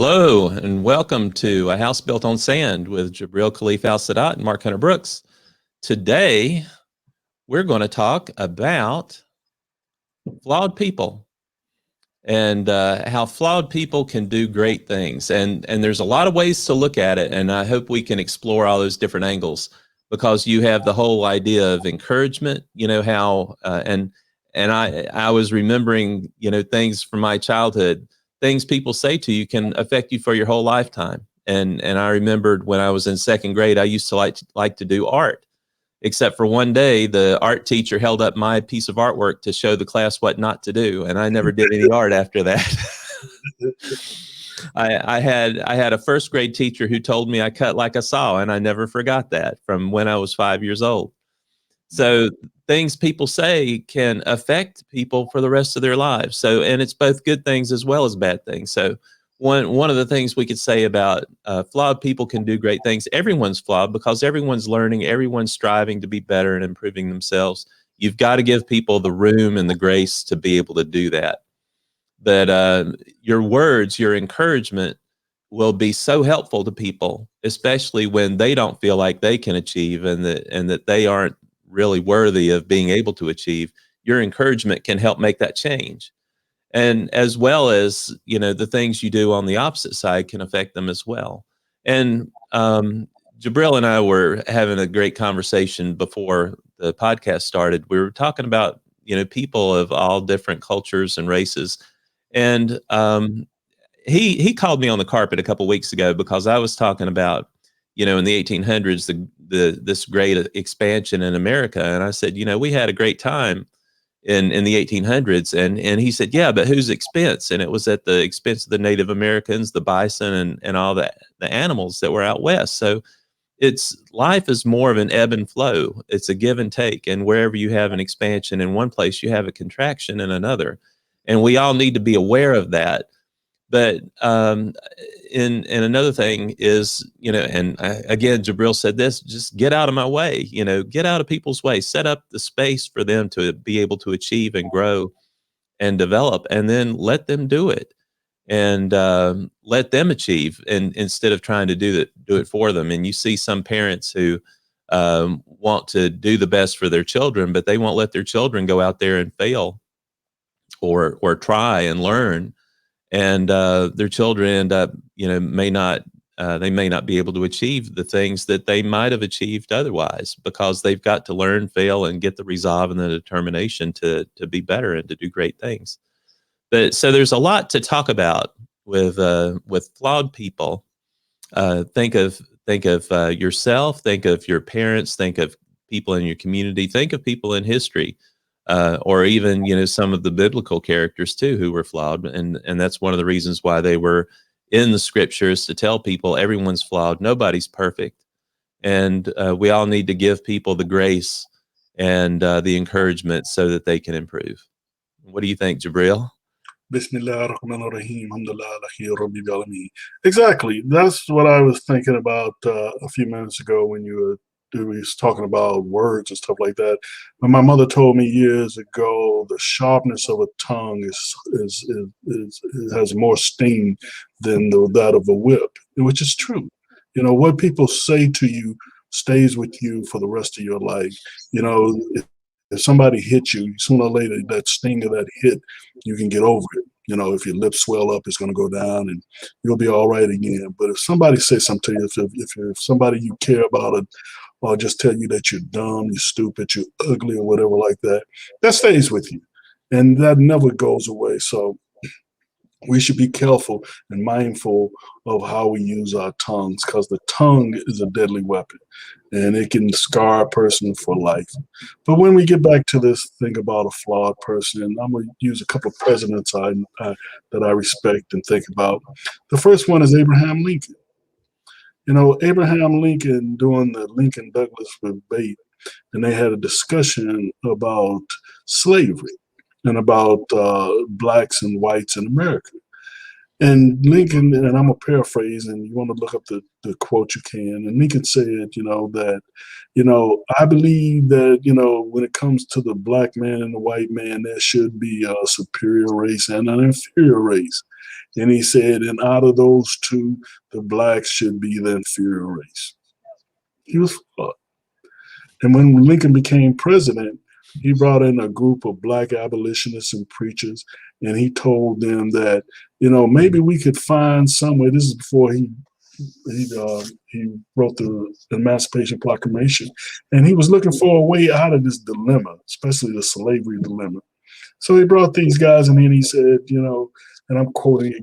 Hello, and welcome to A House Built on Sand with Jabril Khalif Al Sadat and Mark Hunter Brooks. Today, we're going to talk about flawed people and how flawed people can do great things. And there's a lot of ways to look at it, and I hope we can explore all those different angles because you have the whole idea of encouragement. You know how and I was remembering things from my childhood. Things people say to you can affect you for your whole lifetime. And I remembered when I was in second grade, I used to like to do art, except for one day the art teacher held up my piece of artwork to show the class what not to do, and I never did any art after that. I had a first grade teacher who told me I cut like a saw, and I never forgot that from when I was 5 years old. So things people say can affect people for the rest of their lives. So, and it's both good things as well as bad things. So one of the things we could say about flawed people can do great things. Everyone's flawed because everyone's learning, everyone's striving to be better and improving themselves. You've got to give people the room and the grace to be able to do that. But your words, your encouragement will be so helpful to people, especially when they don't feel like they can achieve and that they aren't really worthy of being able to achieve. Your encouragement can help make that change. And as well as, the things you do on the opposite side can affect them as well. And Jabril and I were having a great conversation before the podcast started. We were talking about, people of all different cultures and races. And he called me on the carpet a couple weeks ago because I was talking about, in the 1800s, this great expansion in America. And I said, we had a great time in the 1800s. And he said, yeah, but whose expense? And it was at the expense of the Native Americans, the bison, and all the animals that were out west. So life is more of an ebb and flow. It's a give and take. And wherever you have an expansion in one place, you have a contraction in another. And we all need to be aware of that. But and another thing is, again, Jabril said this: just get out of my way. Get out of people's way. Set up the space for them to be able to achieve and grow and develop, and then let them do it and let them achieve. And instead of trying to do it for them. And you see some parents who want to do the best for their children, but they won't let their children go out there and fail or try and learn. And their children end up, they may not be able to achieve the things that they might have achieved otherwise because they've got to learn, fail, and get the resolve and the determination to be better and to do great things. But so there's a lot to talk about with flawed people. Think of yourself. Think of your parents. Think of people in your community. Think of people in history. Or even, some of the biblical characters too, who were flawed. And that's one of the reasons why they were in the scriptures, to tell people everyone's flawed. Nobody's perfect. And we all need to give people the grace and the encouragement so that they can improve. What do you think, Jabril? Bismillah ar-Rahman ar-Rahim. Alhamdulillah ala khayr Rabbil Alameen. Exactly. That's what I was thinking about a few minutes ago when we was talking about words and stuff like that. When my mother told me years ago, the sharpness of a tongue has more sting than that of a whip, which is true. What people say to you stays with you for the rest of your life. If somebody hits you, sooner or later, that sting of that hit, you can get over it. If your lips swell up, it's going to go down and you'll be all right again. But if somebody says something to you, if somebody you care about or just tell you that you're dumb, you're stupid, you're ugly, or whatever like that, that stays with you. And that never goes away. So we should be careful and mindful of how we use our tongues, because the tongue is a deadly weapon and it can scar a person for life. But when we get back to this thing about a flawed person, and I'm going to use a couple of presidents that I respect and think about. The first one is Abraham Lincoln. Abraham Lincoln doing the Lincoln Douglas debate, and they had a discussion about slavery and about blacks and whites in America. And Lincoln, and I'm going to paraphrase, and you want to look up the quote, you can. And Lincoln said, that, I believe that, when it comes to the black man and the white man, there should be a superior race and an inferior race. And he said, and out of those two, the blacks should be the inferior race. He was flawed. And when Lincoln became president, he brought in a group of black abolitionists and preachers, and he told them that, maybe we could find somewhere. This is before he wrote the Emancipation Proclamation, and he was looking for a way out of this dilemma, especially the slavery dilemma. So he brought these guys, and then he said, and I'm quoting,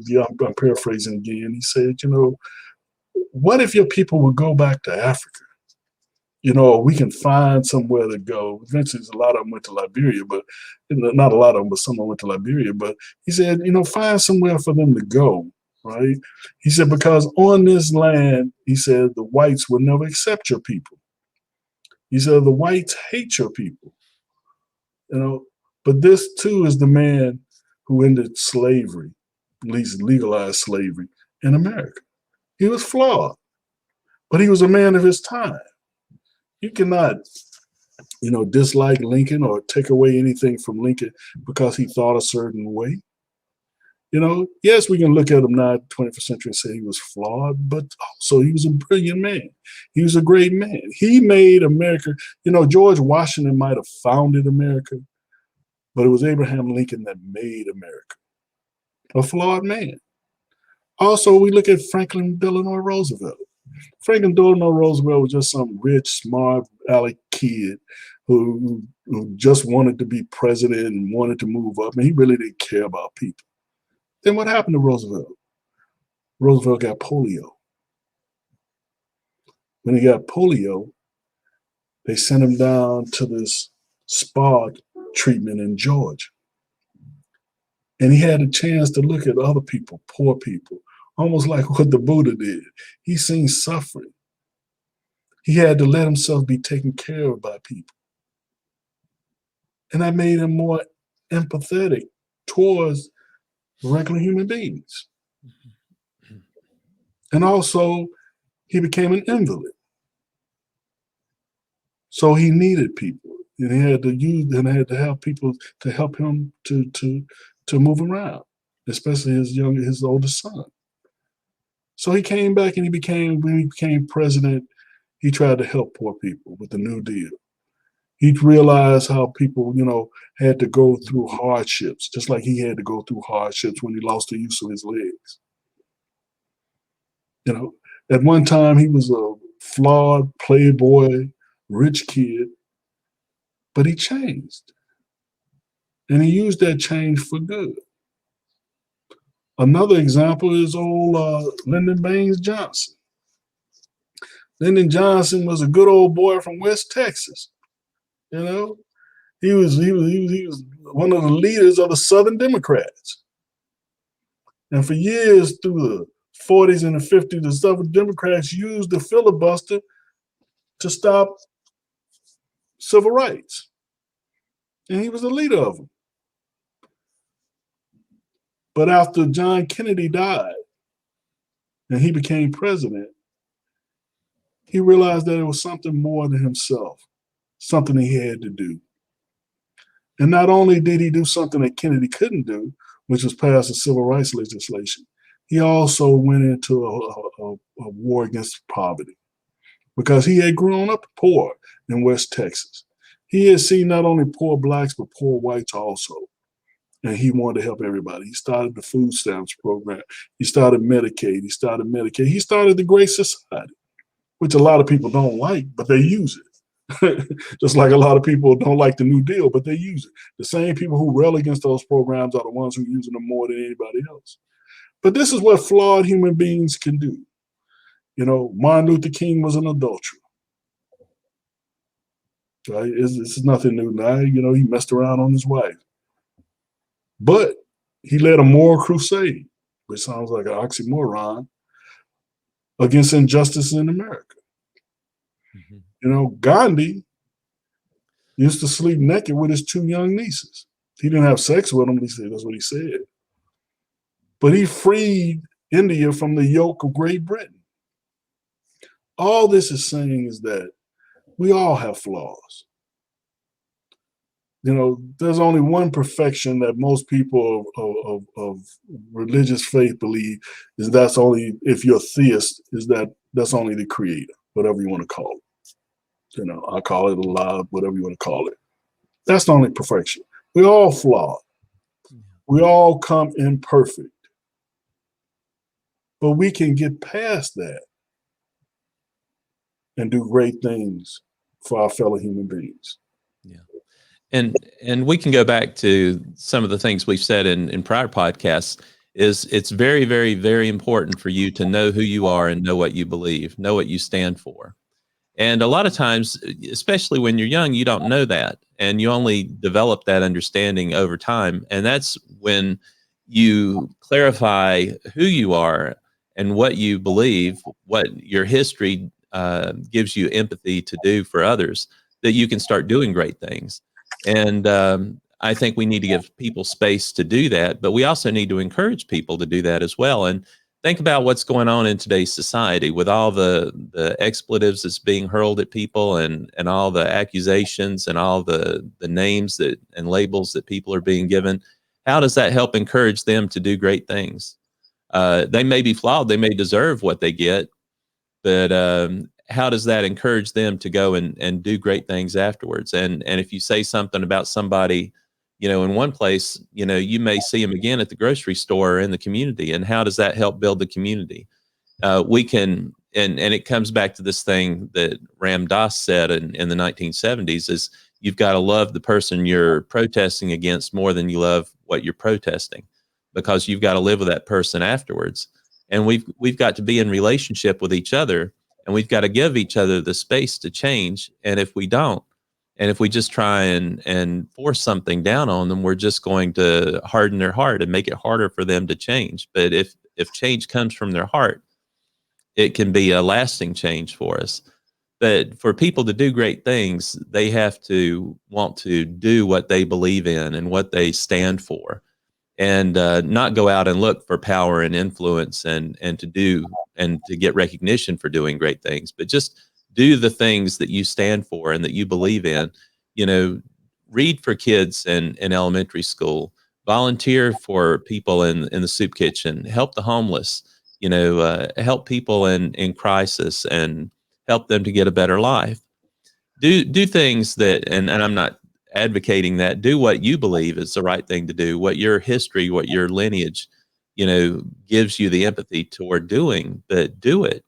I'm paraphrasing again. He said, what if your people would go back to Africa? We can find somewhere to go. Eventually, a lot of them went to Liberia, but not a lot of them, but some went to Liberia. But he said, find somewhere for them to go, right? He said, because on this land, he said, the whites will never accept your people. He said, the whites hate your people, But this, too, is the man who ended slavery, at least legalized slavery in America. He was flawed, but he was a man of his time. You cannot, dislike Lincoln or take away anything from Lincoln because he thought a certain way. Yes, we can look at him now in the 21st century and say he was flawed, but also he was a brilliant man. He was a great man. He made America, George Washington might have founded America, but it was Abraham Lincoln that made America. A flawed man. Also, we look at Franklin Delano Roosevelt. Franklin Delano Roosevelt was just some rich, smart, aleck kid who just wanted to be president and wanted to move up, and he really didn't care about people. Then what happened to Roosevelt? Roosevelt got polio. When he got polio, they sent him down to this spa treatment in Georgia. And he had a chance to look at other people, poor people, almost like what the Buddha did. He seen suffering. He had to let himself be taken care of by people. And that made him more empathetic towards regular human beings. And also, he became an invalid. So he needed people. And he had to have people to help him to move around, especially his oldest son. So he came back and when he became president, he tried to help poor people with the New Deal. He realized how people, had to go through hardships, just like he had to go through hardships when he lost the use of his legs. At one time he was a flawed playboy, rich kid, but he changed. And he used that change for good. Another example is old Lyndon Baines Johnson. Lyndon Johnson was a good old boy from West Texas. He was one of the leaders of the Southern Democrats. And for years through the 40s and the 50s, the Southern Democrats used the filibuster to stop civil rights. And he was the leader of them. But after John Kennedy died and he became president, he realized that it was something more than himself, something he had to do. And not only did he do something that Kennedy couldn't do, which was pass the civil rights legislation, he also went into a war against poverty because he had grown up poor in West Texas. He had seen not only poor blacks, but poor whites also. And he wanted to help everybody. He started the food stamps program. He started Medicaid. He started the Great Society, which a lot of people don't like, but they use it. Just like a lot of people don't like the New Deal, but they use it. The same people who rail against those programs are the ones who are using them more than anybody else. But this is what flawed human beings can do. Martin Luther King was an adulterer. Right? This is nothing new now. He messed around on his wife. But he led a moral crusade, which sounds like an oxymoron, against injustice in America. Gandhi used to sleep naked with his 2 young nieces. He didn't have sex with them, at least that's what he said. But he freed India from the yoke of Great Britain. All this is saying is that we all have flaws. You know, there's only one perfection that most people of religious faith believe, is that's only, if you're a theist, is that's only the creator, whatever you want to call it. You know, I call it Allah, whatever you want to call it. That's the only perfection. We're all flawed. We all come imperfect. But we can get past that and do great things for our fellow human beings. Yeah. And we can go back to some of the things we've said in prior podcasts. Is it's very, very, very important for you to know who you are and know what you believe, know what you stand for. And a lot of times, especially when you're young, you don't know that. And you only develop that understanding over time. And that's when you clarify who you are and what you believe, what your history gives you empathy to do for others, that you can start doing great things. And I think we need to give people space to do that, but we also need to encourage people to do that as well. And think about what's going on in today's society with all the expletives that's being hurled at people, and all the accusations and all the names that and labels that people are being given. How does that help encourage them to do great things? They may be flawed, they may deserve what they get, but how does that encourage them to go and do great things afterwards? And if you say something about somebody, in one place, you may see them again at the grocery store or in the community. And how does that help build the community? We can, and it comes back to this thing that Ram Dass said in the 1970s, is you've got to love the person you're protesting against more than you love what you're protesting, because you've got to live with that person afterwards. And we've got to be in relationship with each other, and we've got to give each other the space to change. And if we don't, and if we just try and force something down on them, we're just going to harden their heart and make it harder for them to change. But if change comes from their heart, it can be a lasting change for us. But for people to do great things, they have to want to do what they believe in and what they stand for, and not go out and look for power and influence and to get recognition for doing great things, but just do the things that you stand for and that you believe in. Read for kids in elementary school, volunteer for people in the soup kitchen, help the homeless, help people in crisis, and help them to get a better life. Do things that, and I'm not advocating that. Do what you believe is the right thing to do, what your history, what your lineage, gives you the empathy toward doing, but do it.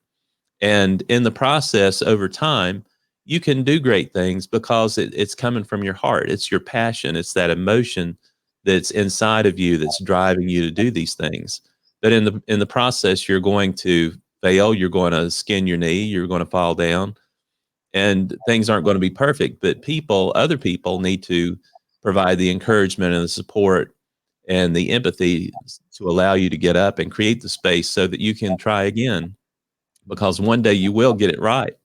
And in the process, over time, you can do great things because it's coming from your heart. It's your passion. It's that emotion that's inside of you that's driving you to do these things. But in the process, you're going to fail. You're going to skin your knee. You're going to fall down, and things aren't going to be perfect. But other people need to provide the encouragement and the support and the empathy to allow you to get up and create the space so that you can try again, because one day you will get it right,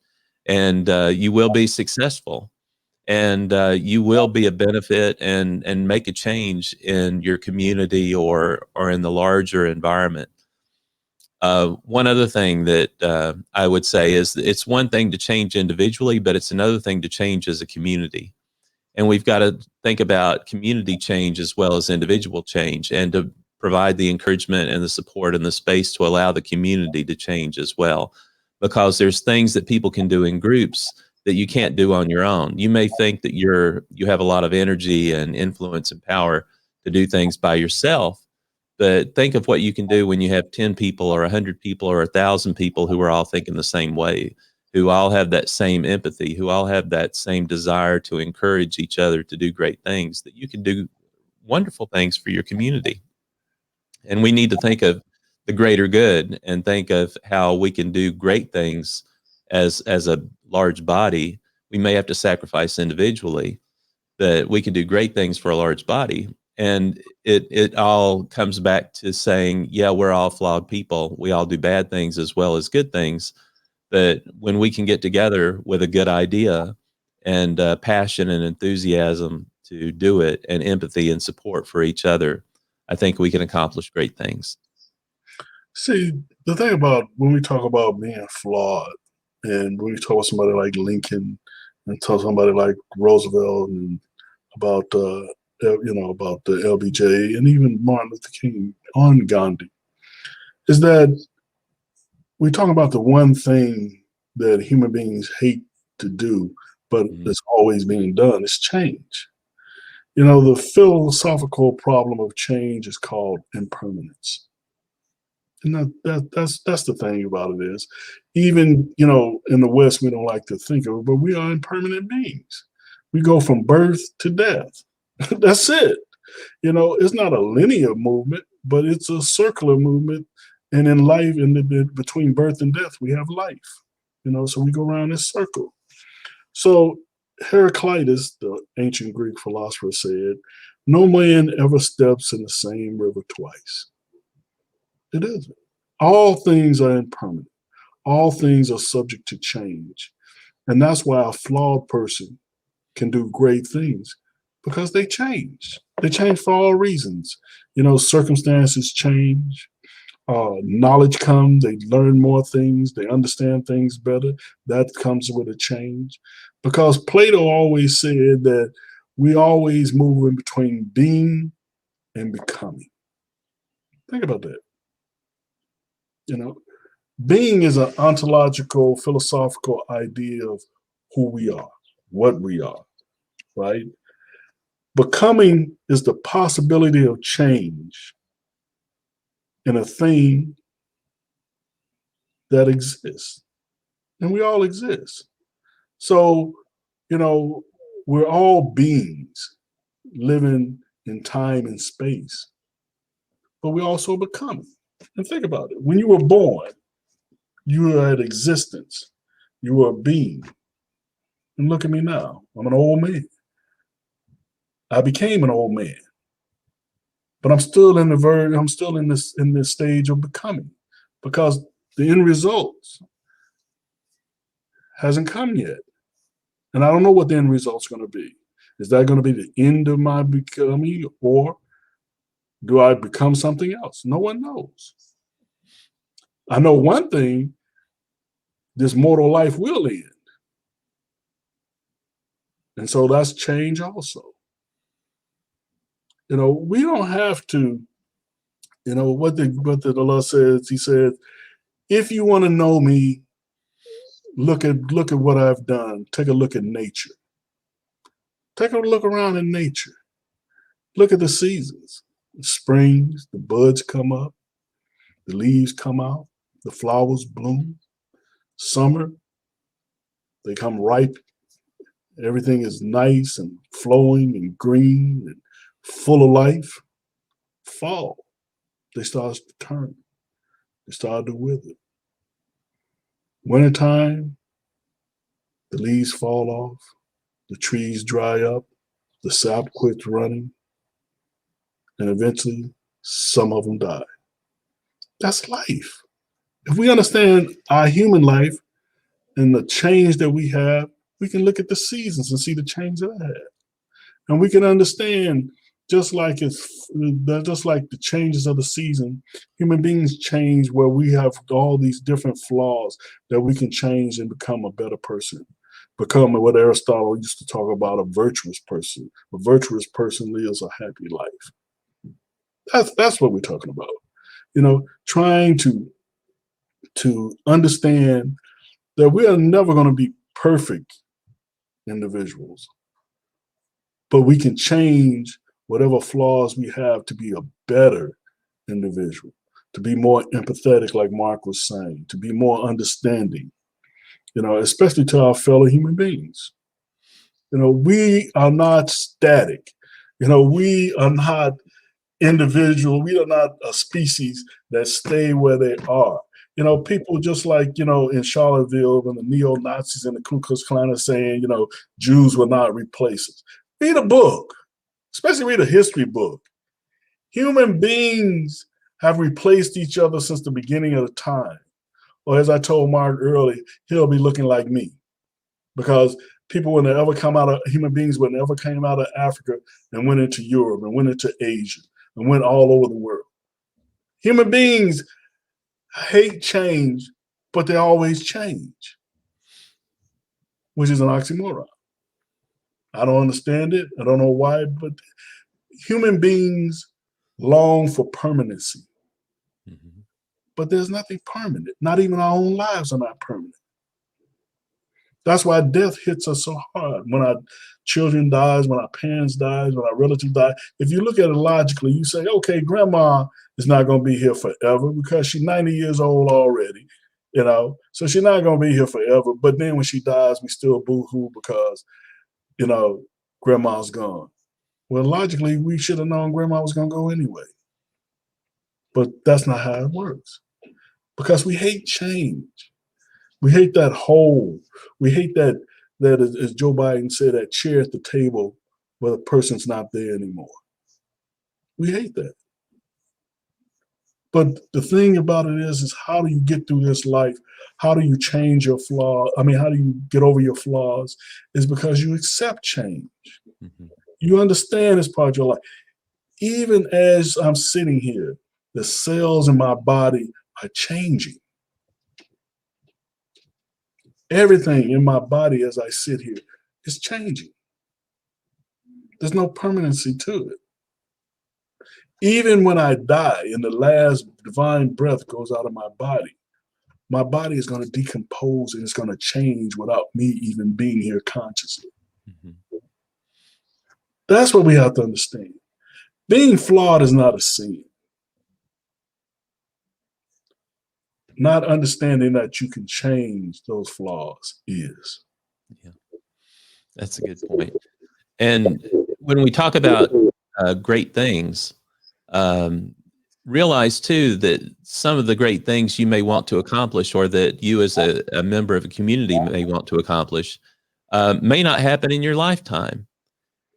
and you will be successful, and you will be a benefit and make a change in your community or in the larger environment. One other thing that I would say is it's one thing to change individually, but it's another thing to change as a community. And we've got to think about community change as well as individual change, and to provide the encouragement and the support and the space to allow the community to change as well. Because there's things that people can do in groups that you can't do on your own. You may think that you have a lot of energy and influence and power to do things by yourself, but think of what you can do when you have 10 people or 100 people or 1,000 people who are all thinking the same way, who all have that same empathy, who all have that same desire to encourage each other to do great things, that you can do wonderful things for your community. And we need to think of the greater good and think of how we can do great things as a large body. We may have to sacrifice individually, but we can do great things for a large body. And it all comes back to saying, yeah, we're all flawed people. We all do bad things as well as good things. But when we can get together with a good idea and passion and enthusiasm to do it, and empathy and support for each other, I think we can accomplish great things. See, the thing about when we talk about being flawed, and when we talk about somebody like Lincoln and talk somebody like Roosevelt and about about the LBJ and even Martin Luther King on Gandhi is that we talk about the one thing that human beings hate to do, but it's always being done, is change. The philosophical problem of change is called impermanence. And that's the thing about it is, even, in the West, we don't like to think of it, but we are impermanent beings. We go from birth to death. That's it. It's not a linear movement, but it's a circular movement. And in life, between birth and death, we have life. So we go around this circle. So Heraclitus, the ancient Greek philosopher, said, "No man ever steps in the same river twice." It isn't. All things are impermanent. All things are subject to change. And that's why a flawed person can do great things, because they change. They change for all reasons. Circumstances change. Knowledge comes, they learn more things, they understand things better. That comes with a change. Because Plato always said that we always move in between being and becoming. Think about that. Being is an ontological, philosophical idea of who we are, what we are, right? Becoming is the possibility of change in a thing that exists. And we all exist. So, we're all beings living in time and space, but we also becoming. And think about it. When you were born, you were at existence. You were a being. And look at me now. I'm an old man. I became an old man. But I'm still in this stage of becoming, because the end results hasn't come yet. And I don't know what the end result's going to be. Is that going to be the end of my becoming, or do I become something else? No one knows. I know one thing: this mortal life will end. And so that's change also. We don't have to, what the Allah says, he said, if you want to know me, look at what I've done. Take a look at nature. Take a look around in nature. Look at the seasons. The springs, the buds come up, the leaves come out, the flowers bloom. Summer, they come ripe. Everything is nice and flowing and green and full of life. Fall, they start to turn. They start to wither. Wintertime, the leaves fall off, the trees dry up, the sap quits running, and eventually some of them die. That's life. If we understand our human life and the change that we have, we can look at the seasons and see the change that I have. And we can understand, just like the changes of the season, human beings change, where we have all these different flaws that we can change and become a better person. Become what Aristotle used to talk about, a virtuous person. A virtuous person lives a happy life. That's what we're talking about. Trying to understand that we are never going to be perfect individuals, but we can change whatever flaws we have to be a better individual, to be more empathetic, like Mark was saying, to be more understanding, especially to our fellow human beings. We are not static. We are not individual. We are not a species that stay where they are. People just like, in Charlottesville, when the neo-Nazis and the Ku Klux Klan are saying, Jews will not replace us. Read a book, especially read a history book. Human beings have replaced each other since the beginning of the time. Or as I told Mark earlier, he'll be looking like me, because people, human beings, when they ever came out of Africa and went into Europe and went into Asia and went all over the world. Human beings hate change, but they always change, which is an oxymoron. I don't understand it. I don't know why, but human beings long for permanency. Mm-hmm. But there's nothing permanent. Not even our own lives are not permanent. That's why death hits us so hard. When our children dies, when our parents dies, when our relatives die. If you look at it logically, you say, okay, grandma is not going to be here forever because she's 90 years old already, so she's not going to be here forever. But then when she dies, we still boo-hoo because, grandma's gone. Well, logically, we should have known grandma was going to go anyway. But that's not how it works because we hate change. We hate that hole. We hate that as Joe Biden said, that chair at the table where the person's not there anymore. We hate that. But the thing about it is how do you get through this life? How do you change your flaw? I mean, how do you get over your flaws? Is because you accept change. Mm-hmm. You understand it's part of your life. Even as I'm sitting here, the cells in my body are changing. Everything in my body as I sit here is changing. There's no permanency to it. Even when I die and the last divine breath goes out of my body is going to decompose and it's going to change without me even being here consciously. Mm-hmm. That's what we have to understand. Being flawed is not a sin. Not understanding that you can change those flaws is. Yeah, that's a good point. And when we talk about great things, realize too that some of the great things you may want to accomplish, or that you as a member of a community may want to accomplish, may not happen in your lifetime.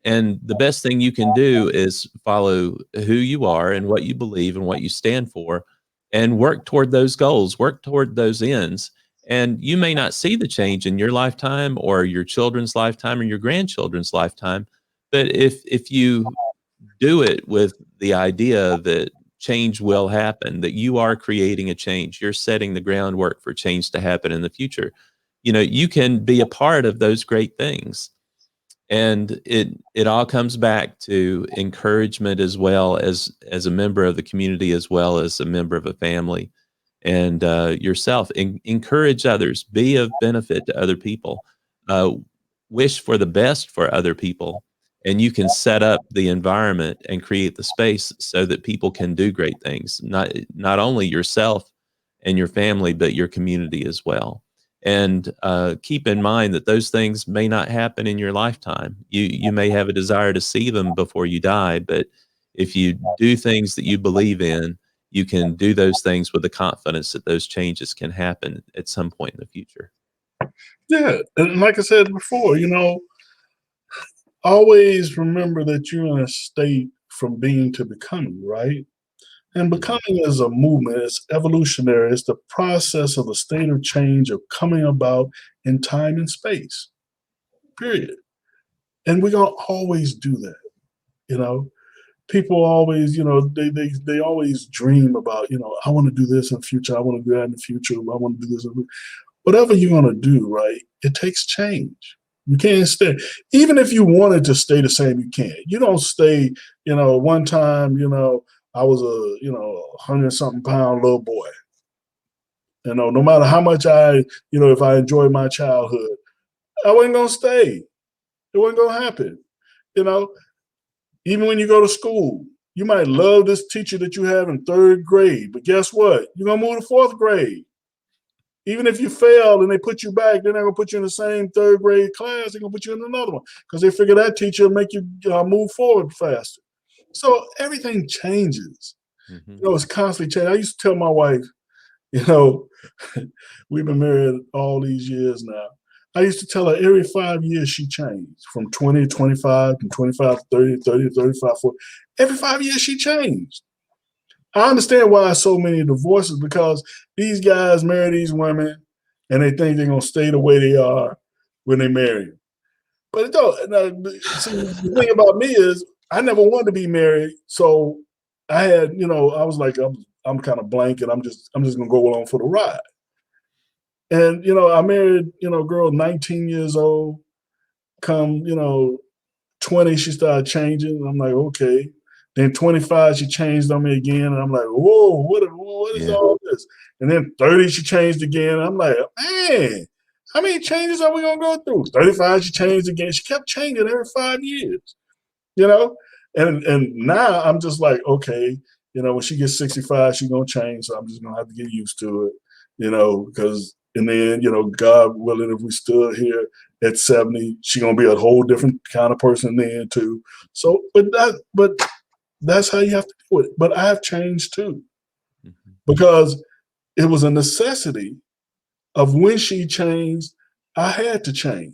And the best thing you can do is follow who you are and what you believe and what you stand for, and work toward those goals, work toward those ends. And you may not see the change in your lifetime or your children's lifetime or your grandchildren's lifetime, but if you do it with the idea that change will happen, that you are creating a change, you're setting the groundwork for change to happen in the future, you can be a part of those great things. And it all comes back to encouragement, as well as a member of the community, as well as a member of a family, and yourself. Encourage others, be of benefit to other people, uh, wish for the best for other people, and you can set up the environment and create the space so that people can do great things, not only yourself and your family, but your community as well. And keep in mind that those things may not happen in your lifetime. You may have a desire to see them before you die, but if you do things that you believe in, you can do those things with the confidence that those changes can happen at some point in the future. Yeah. And like I said before, always remember that you're in a state from being to becoming, right? And becoming is a movement, it's evolutionary, it's the process of the state of change of coming about in time and space, period. And we're going to always do that, you know? People always, they always dream about, I want to do this in the future, I want to do that in the future, I want to do this. Whatever you're going to do, right, it takes change. You can't stay. Even if you wanted to stay the same, you can't. You don't stay, one time, I was a, 100-something pound little boy. No matter how much if I enjoyed my childhood, I wasn't going to stay. It wasn't going to happen. Even when you go to school, you might love this teacher that you have in third grade, but guess what? You're going to move to fourth grade. Even if you fail and they put you back, they're not going to put you in the same third grade class. They're going to put you in another one because they figure that teacher will make you move forward faster. So everything changes. Mm-hmm. It's constantly changing. I used to tell my wife, we've been married all these years now. I used to tell her every 5 years she changed from 20 to 25, from 25 to 30, 30 to 35, 40. Every 5 years she changed. I understand why so many divorces, because these guys marry these women and they think they're going to stay the way they are when they marry them. But it don't. See, the thing about me is I never wanted to be married. So I had, I was like, I'm kind of blank and I'm just going to go along for the ride. And, I married, a girl 19 years old, come, 20, she started changing. I'm like, okay. Then 25, she changed on me again. And I'm like, whoa, what is Yeah. all this? And then 30, she changed again. I'm like, man, how many changes are we going to go through? 35, she changed again. She kept changing every 5 years, you know? And now I'm just like, okay, when she gets 65, she's going to change. So I'm just going to have to get used to it, because in the end, God willing, if we stood here at 70, she's going to be a whole different kind of person then too. So, but that's how you have to do it. But I have changed too, because it was a necessity of when she changed, I had to change,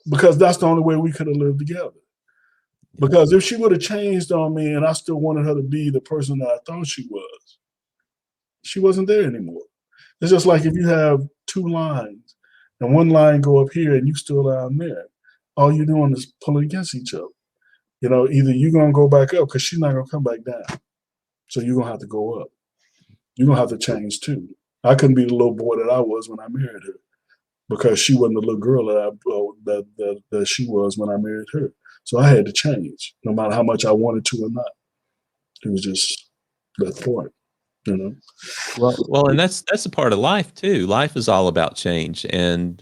because that's the only way we could have lived together. Because if she would have changed on me and I still wanted her to be the person that I thought she wasn't there anymore. It's just like if you have 2 lines and one line go up here and you still down there, all you're doing is pulling against each other. Either you're going to go back up because she's not going to come back down. So you're going to have to go up. You're going to have to change too. I couldn't be the little boy that I was when I married her, because she wasn't the little girl that she was when I married her. So I had to change, no matter how much I wanted to or not. It was just that point, Well, and that's a part of life too. Life is all about change, and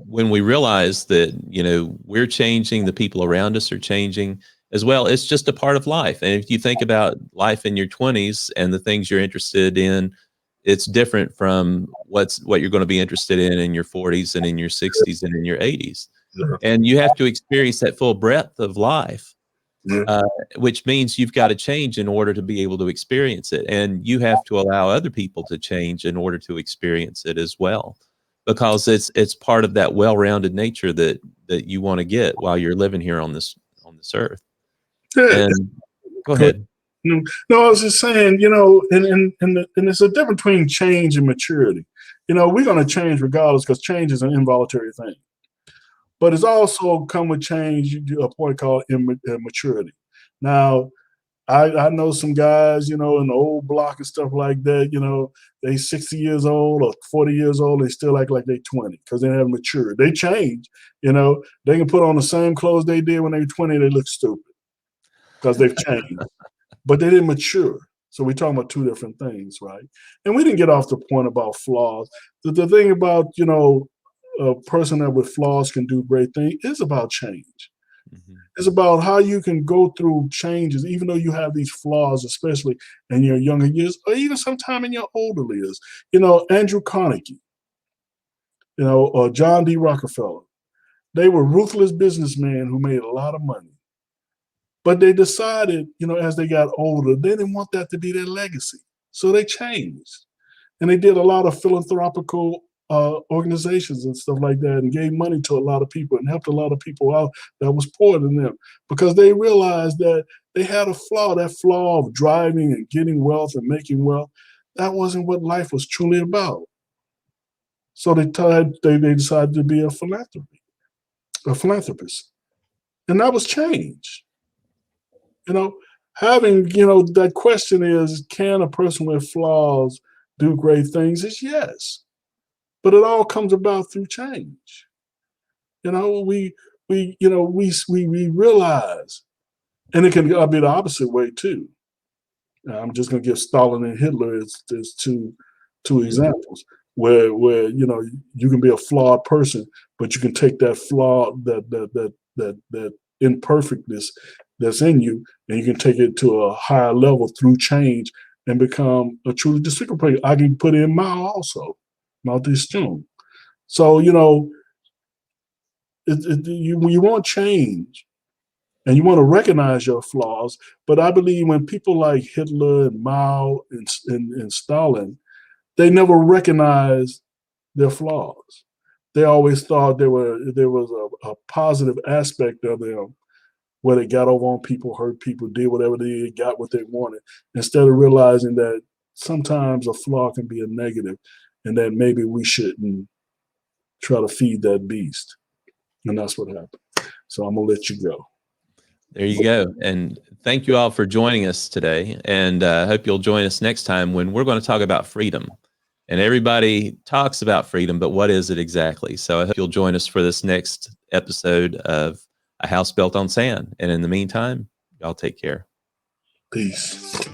when we realize that we're changing, the people around us are changing as well. It's just a part of life. And if you think about life in your 20s and the things you're interested in, it's different from what you're going to be interested in your 40s and in your 60s and in your 80s. And you have to experience that full breadth of life, which means you've got to change in order to be able to experience it. And you have to allow other people to change in order to experience it as well, because it's part of that well-rounded nature that you want to get while you're living here on this earth. Yeah. And go ahead. No, I was just saying, and it's a difference between change and maturity. We're going to change regardless, because change is an involuntary thing. But it's also come with change, a point called immaturity. Now, I know some guys, in the old block and stuff like that, they 60 years old or 40 years old, they still act like they 20 because they haven't matured. They change, they can put on the same clothes they did when they were 20, they look stupid because they've changed. But they didn't mature. So we're talking about 2 different things, right? And we didn't get off the point about flaws. The thing about, a person that with flaws can do great things is about change. It's about how you can go through changes, even though you have these flaws, especially in your younger years, or even sometime in your older years. Andrew Carnegie, or John D. Rockefeller, they were ruthless businessmen who made a lot of money. But they decided, as they got older, they didn't want that to be their legacy. So they changed. And they did a lot of philanthropical organizations and stuff like that, and gave money to a lot of people and helped a lot of people out that was poorer than them, because they realized that they had a flaw, that flaw of driving and getting wealth and making wealth. That wasn't what life was truly about. So they decided to be a philanthropist. And that was change. Having, that question is, can a person with flaws do great things? Is yes. But it all comes about through change. We realize, and it can be the opposite way too. I'm just going to give Stalin and Hitler as 2 examples where you can be a flawed person, but you can take that flaw, that imperfectness that's in you, and you can take it to a higher level through change and become a truly despicable person. I can put in Mao also. Mao Zedong. So, you want change and you want to recognize your flaws. But I believe when people like Hitler and Mao and Stalin, they never recognized their flaws. They always thought there was a positive aspect of them, where they got over on people, hurt people, did whatever they did, got what they wanted, instead of realizing that sometimes a flaw can be a negative, and that maybe we shouldn't try to feed that beast. And that's what happened. So I'm going to let you go. There you go. And thank you all for joining us today. And I hope you'll join us next time when we're going to talk about freedom. And everybody talks about freedom, but what is it exactly? So I hope you'll join us for this next episode of A House Built on Sand. And in the meantime, y'all take care. Peace.